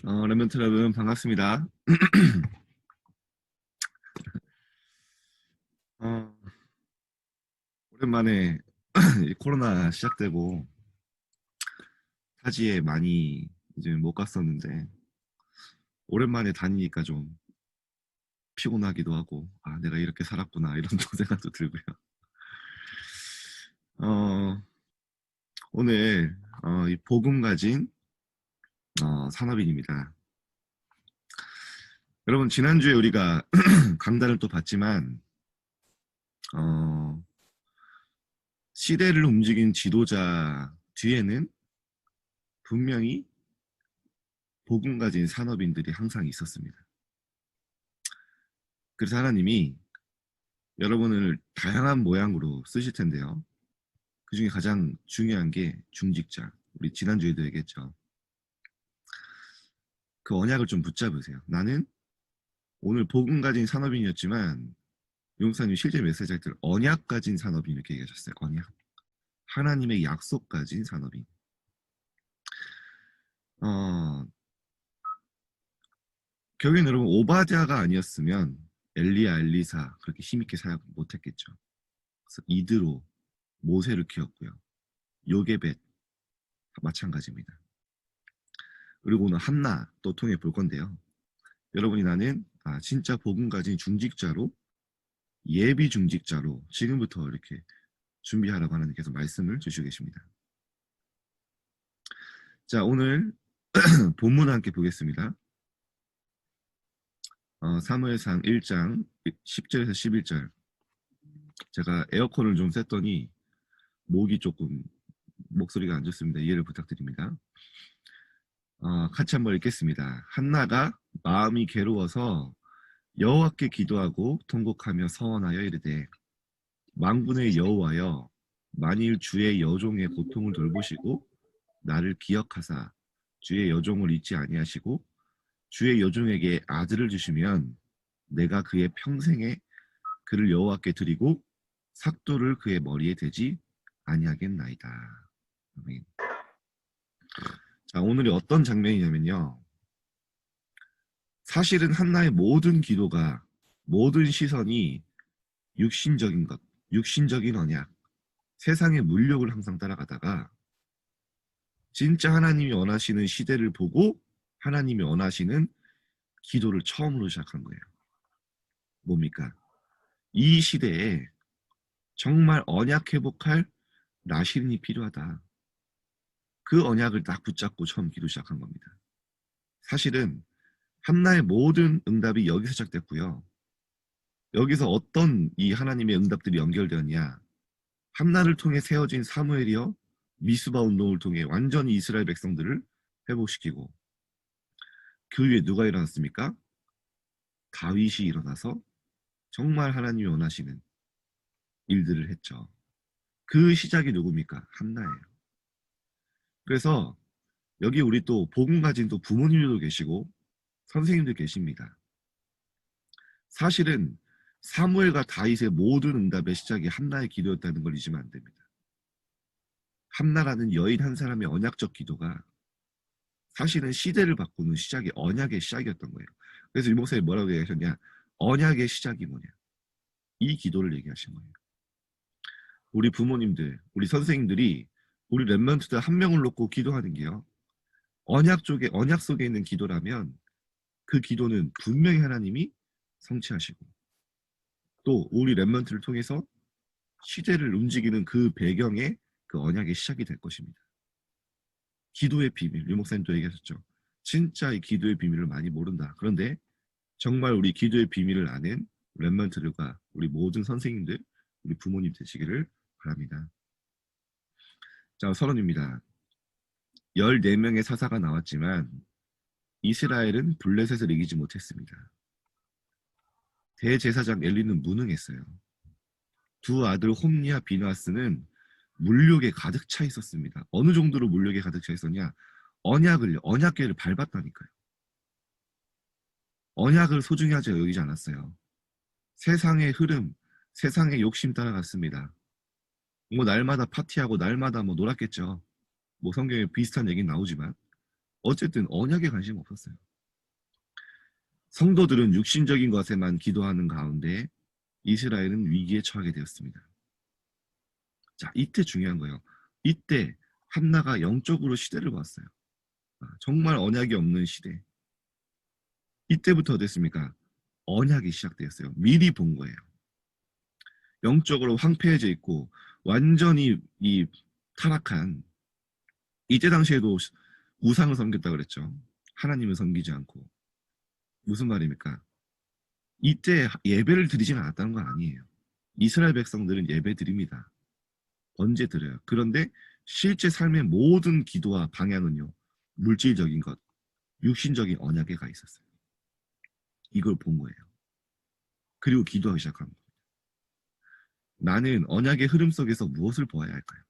랩런트 여러분 반갑습니다. 어, 오랜만에 이 코로나 시작되고 타지에 많이 이제 못 갔었는데 오랜만에 다니니까 좀 피곤하기도 하고 내가 이렇게 살았구나 이런 또 생각도 들고요. 어, 오늘 이 복음 가진 산업인입니다. 여러분 지난주에 우리가 강단을 또 봤지만 어, 시대를 움직인 지도자 뒤에는 분명히 복음 가진 산업인들이 항상 있었습니다. 그래서 하나님이 여러분을 다양한 모양으로 쓰실 텐데요. 그 중에 가장 중요한 게 중직자. 우리 지난주에도 얘기했죠. 그 언약을 좀 붙잡으세요. 나는 오늘 복음 가진 산업인이었지만 용사님 실제 메시지 할 때 언약 가진 산업인 이렇게 얘기하셨어요. 언약. 하나님의 약속 가진 산업인. 결국엔 여러분 오바댜가 아니었으면 엘리야, 엘리사 그렇게 힘있게 사역 못했겠죠. 그래서 이드로 모세를 키웠고요. 요게벳 마찬가지입니다. 그리고 오늘 한나 또 통해 볼 건데요. 여러분이 나는 진짜 복음 가진 중직자로 예비 중직자로 지금부터 이렇게 준비하라고 하나님께서 말씀을 주시고 계십니다. 자, 오늘 본문 함께 보겠습니다. 사무엘상 1장 10절에서 11절. 제가 에어컨을 좀 쐈더니 목이 조금 목소리가 안 좋습니다. 이해를 부탁드립니다. 같이 한번 읽겠습니다. 한나가 마음이 괴로워서 여호와께 기도하고 통곡하며 서원하여 이르되 만군의 여호와여 만일 주의 여종의 고통을 돌보시고 나를 기억하사 주의 여종을 잊지 아니하시고 주의 여종에게 아들을 주시면 내가 그의 평생에 그를 여호와께 드리고 삭도를 그의 머리에 대지 아니하겠나이다. 아멘. 자, 오늘이 어떤 장면이냐면요. 사실은 한나의 모든 기도가 모든 시선이 육신적인 것, 육신적인 언약, 세상의 물욕을 항상 따라가다가 진짜 하나님이 원하시는 시대를 보고 하나님이 원하시는 기도를 처음으로 시작한 거예요. 뭡니까? 이 시대에 정말 언약 회복할 나시린이 필요하다. 그 언약을 딱 붙잡고 처음 기도 시작한 겁니다. 사실은 한나의 모든 응답이 여기서 시작됐고요. 여기서 어떤 이 하나님의 응답들이 연결되었냐? 한나를 통해 세워진 사무엘이요 미스바 운동을 통해 완전히 이스라엘 백성들을 회복시키고 그 위에 누가 일어났습니까? 다윗이 일어나서 정말 하나님이 원하시는 일들을 했죠. 그 시작이 누굽니까? 한나예요. 그래서 여기 우리 또 복음 가진 또 부모님들도 계시고 선생님들 계십니다. 사실은 사무엘과 다윗의 모든 응답의 시작이 한나의 기도였다는 걸 잊으면 안 됩니다. 한나라는 여인 한 사람의 언약적 기도가 사실은 시대를 바꾸는 시작이 언약의 시작이었던 거예요. 그래서 이 목사님이 뭐라고 얘기하셨냐? 언약의 시작이 뭐냐? 이 기도를 얘기하신 거예요. 우리 부모님들, 우리 선생님들이 우리 랩런트들 한 명을 놓고 기도하는 게요. 언약 속에 있는 기도라면 그 기도는 분명히 하나님이 성취하시고 또 우리 랩런트를 통해서 시대를 움직이는 그 배경에 그 언약의 시작이 될 것입니다. 기도의 비밀, 유 목사님도 얘기하셨죠. 진짜 이 기도의 비밀을 많이 모른다. 그런데 정말 우리 기도의 비밀을 아는 랩런트들과 우리 모든 선생님들, 우리 부모님 되시기를 바랍니다. 자, 서론입니다. 14명의 사사가 나왔지만 이스라엘은 블레셋을 이기지 못했습니다. 대제사장 엘리는 무능했어요. 두 아들 홈니와 비나스는 물욕에 가득 차 있었습니다. 어느 정도로 물욕에 가득 차 있었냐? 언약궤를 밟았다니까요. 언약을 소중히 하지 여기지 않았어요. 세상의 흐름, 세상의 욕심 따라갔습니다. 뭐 날마다 파티하고 날마다 뭐 놀았겠죠. 뭐 성경에 비슷한 얘기는 나오지만 어쨌든 언약에 관심 없었어요. 성도들은 육신적인 것에만 기도하는 가운데 이스라엘은 위기에 처하게 되었습니다. 자, 이때 중요한 거예요. 이때 한나가 영적으로 시대를 봤어요. 정말 언약이 없는 시대. 이때부터 어땠습니까? 언약이 시작되었어요. 미리 본 거예요. 영적으로 황폐해져 있고 완전히 이 타락한, 이때 당시에도 우상을 섬겼다 그랬죠. 하나님을 섬기지 않고. 무슨 말입니까? 이때 예배를 드리진 않았다는 건 아니에요. 이스라엘 백성들은 예배 드립니다. 언제 드려요. 그런데 실제 삶의 모든 기도와 방향은요, 물질적인 것, 육신적인 언약에 가 있었어요. 이걸 본 거예요. 그리고 기도하기 시작한 거예요. 나는 언약의 흐름 속에서 무엇을 보아야 할까요?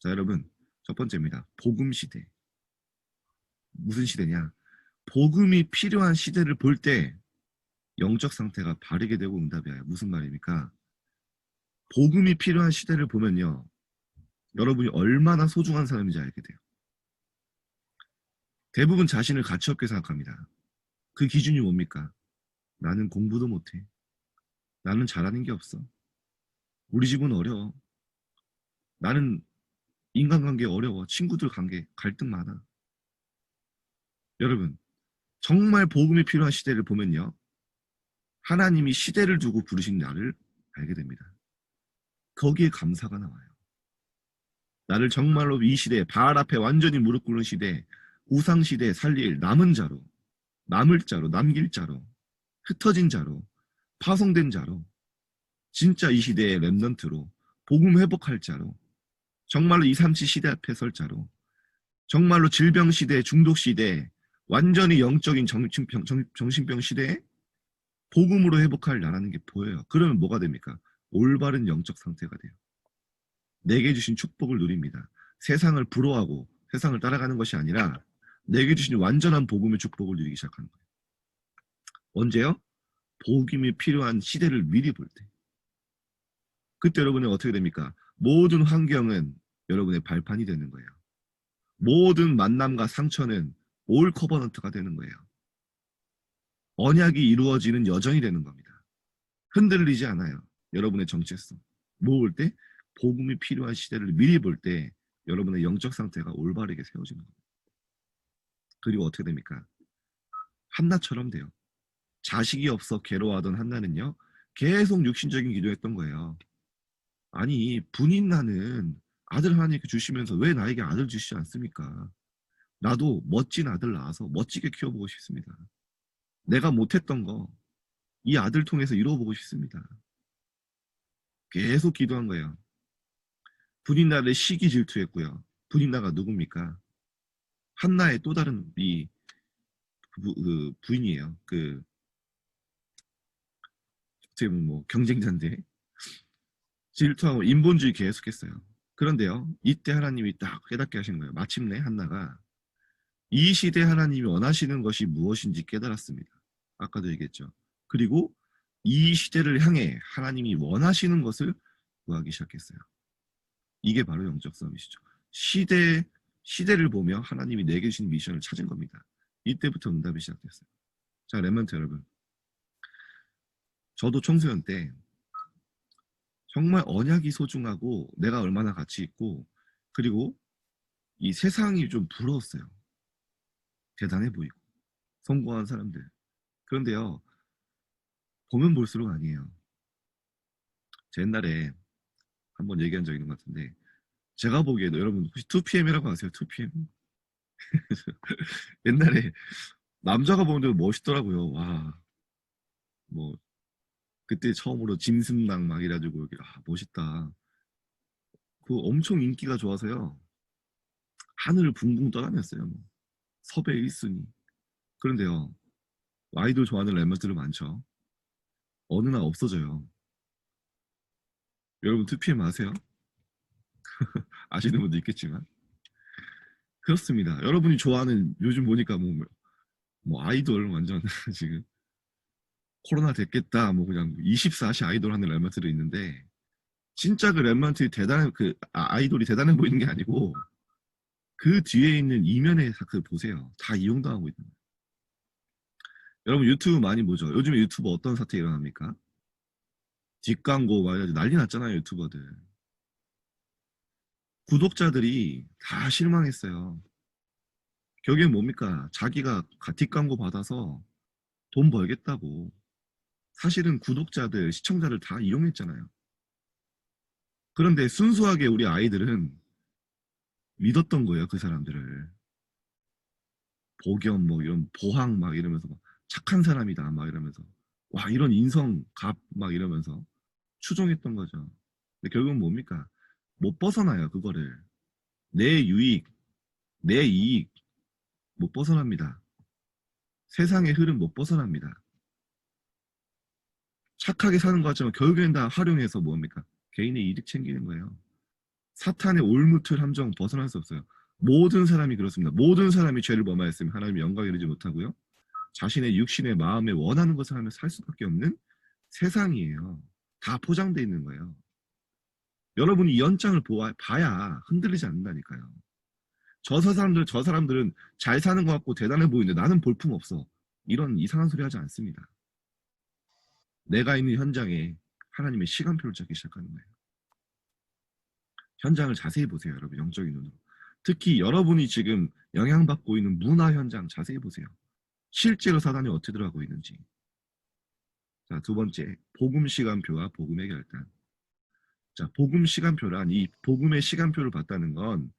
자, 여러분, 첫 번째입니다. 복음 시대. 무슨 시대냐? 복음이 필요한 시대를 볼 때 영적 상태가 바르게 되고 응답이 와요. 무슨 말입니까? 복음이 필요한 시대를 보면요, 여러분이 얼마나 소중한 사람인지 알게 돼요. 대부분 자신을 가치 없게 생각합니다. 그 기준이 뭡니까? 나는 공부도 못해. 나는 잘하는 게 없어. 우리 집은 어려워. 나는 인간관계 어려워. 친구들 관계 갈등 많아. 여러분, 정말 복음이 필요한 시대를 보면요, 하나님이 시대를 두고 부르신 나를 알게 됩니다. 거기에 감사가 나와요. 나를 정말로 이 시대, 바알 앞에 완전히 무릎 꿇는 시대, 우상 시대에 살릴 남은 자로, 남을 자로, 남길 자로, 흩어진 자로, 파송된 자로, 진짜 이 시대의 렘넌트로, 복음 회복할 자로, 정말로 237 시대 앞에 설 자로, 정말로 질병 시대, 중독 시대, 완전히 영적인 정신병 시대에 복음으로 회복할 나라는 게 보여요. 그러면 뭐가 됩니까? 올바른 영적 상태가 돼요. 내게 주신 축복을 누립니다. 세상을 부러워하고 세상을 따라가는 것이 아니라 내게 주신 완전한 복음의 축복을 누리기 시작하는 거예요. 언제요? 복음이 필요한 시대를 미리 볼 때. 그때 여러분은 어떻게 됩니까? 모든 환경은 여러분의 발판이 되는 거예요. 모든 만남과 상처는 올 커버넌트가 되는 거예요. 언약이 이루어지는 여정이 되는 겁니다. 흔들리지 않아요. 여러분의 정체성. 모을 때 복음이 필요한 시대를 미리 볼 때 여러분의 영적 상태가 올바르게 세워지는 겁니다. 그리고 어떻게 됩니까? 한나처럼 돼요. 자식이 없어 괴로워하던 한나는요, 계속 육신적인 기도했던 거예요. 아니, 분인 나는 아들 하나님께 주시면서 왜 나에게 아들 주시지 않습니까? 나도 멋진 아들 낳아서 멋지게 키워보고 싶습니다. 내가 못했던 거 이 아들 통해서 이루어보고 싶습니다. 계속 기도한 거예요. 분인나를 시기 질투했고요. 분인나가 누굽니까? 한나의 또 다른 그 부인이에요. 그 어떻게 보면 뭐 경쟁자인데 질투하고 인본주의 계속했어요. 그런데요, 이때 하나님이 딱 깨닫게 하신 거예요. 마침내 한나가 이 시대 하나님이 원하시는 것이 무엇인지 깨달았습니다. 아까도 얘기했죠. 그리고 이 시대를 향해 하나님이 원하시는 것을 구하기 시작했어요. 이게 바로 영적 싸움이시죠. 시대를 보며 하나님이 내게 주신 미션을 찾은 겁니다. 이때부터 응답이 시작됐어요. 자, 렘넌트 여러분. 저도 청소년 때 정말 언약이 소중하고 내가 얼마나 가치 있고, 그리고 이 세상이 좀 부러웠어요. 대단해 보이고 성공한 사람들. 그런데요, 보면 볼수록 아니에요. 제 옛날에 한번 얘기한 적 있는 것 같은데, 제가 보기에도 여러분 혹시 2PM이라고 아세요? 2PM? 옛날에 남자가 보는데도 멋있더라고요. 와, 뭐 그때 처음으로 짐승랑 막 이래가지고 멋있다. 그 엄청 인기가 좋아서요. 하늘을 붕붕 떠다녔어요. 뭐. 섭외 1순위. 그런데요, 아이돌 좋아하는 랩머들은 많죠. 어느 날 없어져요. 여러분 2PM 아세요? 아시는 분도 있겠지만. 그렇습니다. 여러분이 좋아하는, 요즘 보니까 뭐 아이돌 완전 지금 코로나 됐겠다 뭐 그냥 24시 아이돌 하는 랩먼트들이 있는데, 진짜 그 랩먼트 대단한 그 아이돌이 대단해 보이는 게 아니고 그 뒤에 있는 이면의 사건을 보세요. 다 이용당하고 있는 거예요. 여러분 유튜브 많이 보죠? 요즘에 유튜브 어떤 사태 일어납니까? 뒷광고 막 난리 났잖아요, 유튜버들. 구독자들이 다 실망했어요. 결국엔 뭡니까? 자기가 뒷광고 받아서 돈 벌겠다고. 사실은 구독자들, 시청자를 다 이용했잖아요. 그런데 순수하게 우리 아이들은 믿었던 거예요, 그 사람들을. 복염 뭐 이런 보항 막 이러면서 막 착한 사람이다 막 이러면서 와 이런 인성 갑 막 이러면서 추종했던 거죠. 근데 결국은 뭡니까? 못 벗어나요, 그거를. 내 유익, 내 이익 못 벗어납니다. 세상의 흐름 못 벗어납니다. 착하게 사는 것 같지만 결국엔 다 활용해서 뭡니까? 개인의 이득 챙기는 거예요. 사탄의 올무틀 함정 벗어날 수 없어요. 모든 사람이 그렇습니다. 모든 사람이 죄를 범하였으면 하나님의 영광에 이르지 못하고요. 자신의 육신의 마음에 원하는 것을 하며 살 수밖에 없는 세상이에요. 다 포장되어 있는 거예요. 여러분이 이 연장을 봐야 흔들리지 않는다니까요. 저 사람들은 잘 사는 것 같고 대단해 보이는데 나는 볼품 없어. 이런 이상한 소리 하지 않습니다. 내가 있는 현장에 하나님의 시간표를 찾기 시작하는 거예요. 현장을 자세히 보세요, 여러분. 영적인 눈으로. 특히 여러분이 지금 영향받고 있는 문화 현장 자세히 보세요. 실제로 사단이 어떻게 들어가고 있는지. 자, 두 번째, 복음 시간표와 복음의 결단. 자, 복음 시간표란 이 복음의 시간표를 봤다는 건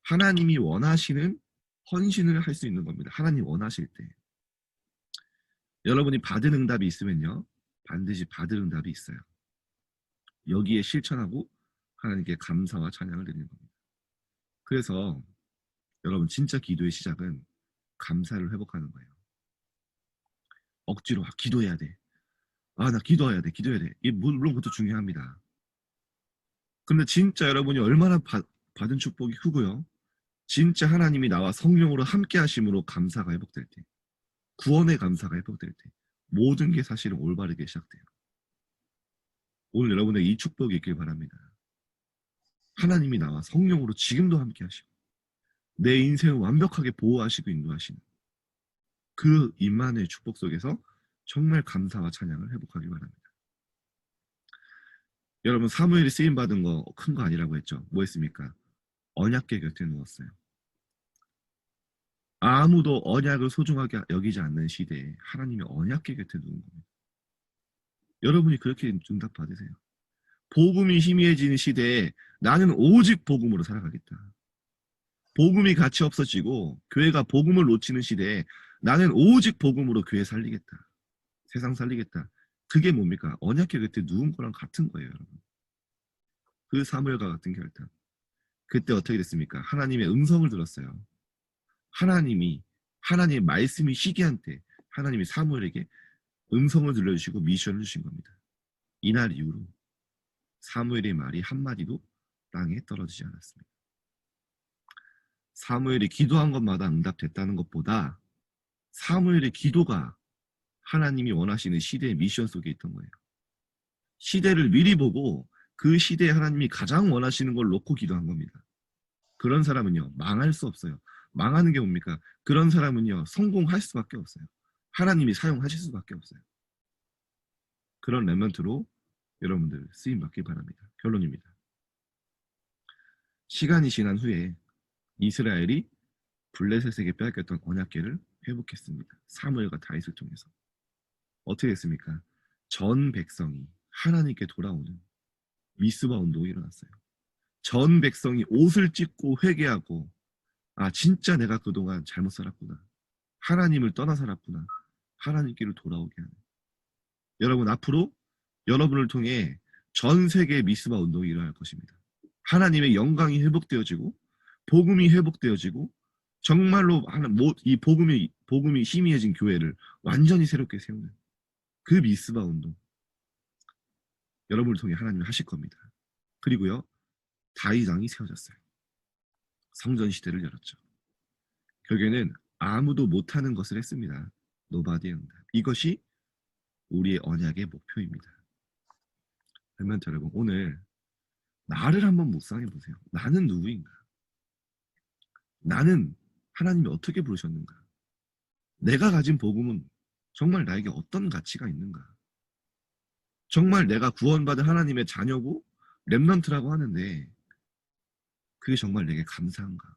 하나님이 원하시는 헌신을 할 수 있는 겁니다. 하나님 원하실 때. 여러분이 받은 응답이 있으면요. 반드시 받을 응답이 있어요. 여기에 실천하고 하나님께 감사와 찬양을 드리는 겁니다. 그래서 여러분 진짜 기도의 시작은 감사를 회복하는 거예요. 억지로 기도해야 돼. 나 기도해야 돼. 기도해야 돼. 이 물론 그것도 중요합니다. 근데 진짜 여러분이 얼마나 받은 축복이 크고요. 진짜 하나님이 나와 성령으로 함께 하심으로 감사가 회복될 때, 구원의 감사가 회복될 때 모든 게 사실은 올바르게 시작돼요. 오늘 여러분의 이 축복이 있길 바랍니다. 하나님이 나와 성령으로 지금도 함께 하시고 내 인생을 완벽하게 보호하시고 인도하시는 그 임만의 축복 속에서 정말 감사와 찬양을 회복하길 바랍니다. 여러분 사무엘이 쓰임받은 거 큰 거 아니라고 했죠. 뭐 했습니까? 언약궤 곁에 누웠어요. 아무도 언약을 소중하게 여기지 않는 시대에 하나님이 언약궤 곁에 누운 겁니다. 여러분이 그렇게 응답 받으세요. 복음이 희미해지는 시대에 나는 오직 복음으로 살아가겠다. 복음이 가치 없어지고 교회가 복음을 놓치는 시대에 나는 오직 복음으로 교회 살리겠다. 세상 살리겠다. 그게 뭡니까? 언약궤 곁에 누운 거랑 같은 거예요, 여러분. 그 사무엘과 같은 결단. 그때 어떻게 됐습니까? 하나님의 음성을 들었어요. 하나님의 말씀이 시기한 때 하나님이 사무엘에게 음성을 들려주시고 미션을 주신 겁니다. 이날 이후로 사무엘의 말이 한마디도 땅에 떨어지지 않았습니다. 사무엘이 기도한 것마다 응답됐다는 것보다 사무엘의 기도가 하나님이 원하시는 시대의 미션 속에 있던 거예요. 시대를 미리 보고 그 시대에 하나님이 가장 원하시는 걸 놓고 기도한 겁니다. 그런 사람은요, 망할 수 없어요. 망하는 게 뭡니까? 그런 사람은요, 성공할 수밖에 없어요. 하나님이 사용하실 수밖에 없어요. 그런 렘넌트로 여러분들 쓰임 받길 바랍니다. 결론입니다. 시간이 지난 후에 이스라엘이 블레셋에게 빼앗겼던 언약궤를 회복했습니다. 사무엘과 다윗을 통해서. 어떻게 됐습니까? 전 백성이 하나님께 돌아오는 미스바 운동이 일어났어요. 전 백성이 옷을 찢고 회개하고 진짜 내가 그동안 잘못 살았구나. 하나님을 떠나 살았구나. 하나님께로 돌아오게 하는. 여러분 앞으로 여러분을 통해 전 세계의 미스바 운동이 일어날 것입니다. 하나님의 영광이 회복되어지고 복음이 회복되어지고 정말로 이 복음이 희미해진 교회를 완전히 새롭게 세우는 그 미스바 운동 여러분을 통해 하나님이 하실 겁니다. 그리고요 다윗 왕이 세워졌어요. 성전 시대를 열었죠. 결국에는 아무도 못하는 것을 했습니다. 노바디의 응답. 이것이 우리의 언약의 목표입니다. 그러면 여러분 오늘 나를 한번 묵상해 보세요. 나는 누구인가? 나는 하나님이 어떻게 부르셨는가? 내가 가진 복음은 정말 나에게 어떤 가치가 있는가? 정말 내가 구원받은 하나님의 자녀고 렘넌트라고 하는데 그게 정말 내게 감사한가?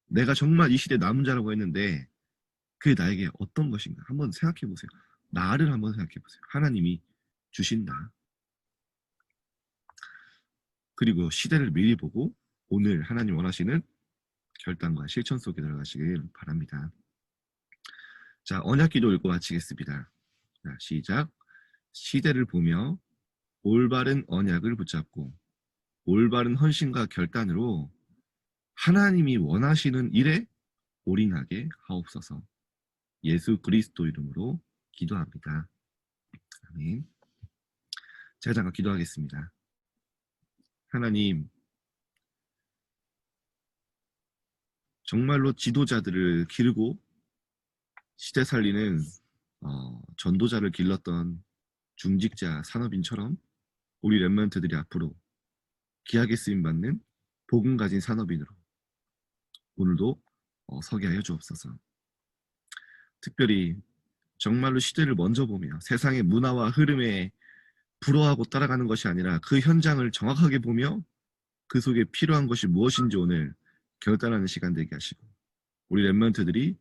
내가 정말 이 시대 남은 자라고 했는데 그게 나에게 어떤 것인가? 한번 생각해 보세요. 나를 한번 생각해 보세요. 하나님이 주신다. 그리고 시대를 미리 보고 오늘 하나님 원하시는 결단과 실천 속에 들어가시길 바랍니다. 자, 언약기도 읽고 마치겠습니다. 자, 시작. 시대를 보며 올바른 언약을 붙잡고 올바른 헌신과 결단으로 하나님이 원하시는 일에 올인하게 하옵소서. 예수 그리스도 이름으로 기도합니다. 아멘. 제가 잠깐 기도하겠습니다. 하나님, 정말로 지도자들을 기르고 시대 살리는 전도자를 길렀던 중직자 산업인처럼 우리 렘넌트들이 앞으로 귀하게 쓰임받는 복음 가진 산업인으로 오늘도 서게 하여 주옵소서. 특별히 정말로 시대를 먼저 보며 세상의 문화와 흐름에 불어하고 따라가는 것이 아니라 그 현장을 정확하게 보며 그 속에 필요한 것이 무엇인지 오늘 결단하는 시간 되게 하시고 우리 렘넌트들이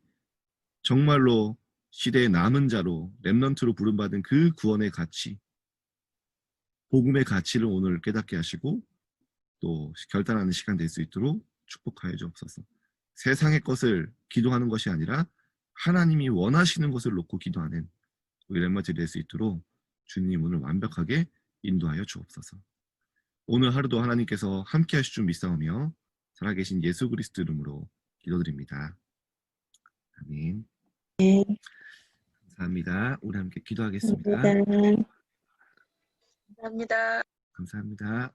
정말로 시대의 남은 자로 렘넌트로 부름받은 그 구원의 가치, 복음의 가치를 오늘 깨닫게 하시고 또 결단하는 시간 될 수 있도록 축복하여 주옵소서. 세상의 것을 기도하는 것이 아니라 하나님이 원하시는 것을 놓고 기도하는 우리 렘넌트들이 될 수 있도록 주님 오늘 완벽하게 인도하여 주옵소서. 오늘 하루도 하나님께서 함께 하실 줄 믿사오며 살아계신 예수 그리스도 이름으로 기도드립니다. 아멘. 네. 감사합니다. 우리 함께 기도하겠습니다. 감사합니다. 감사합니다. 감사합니다.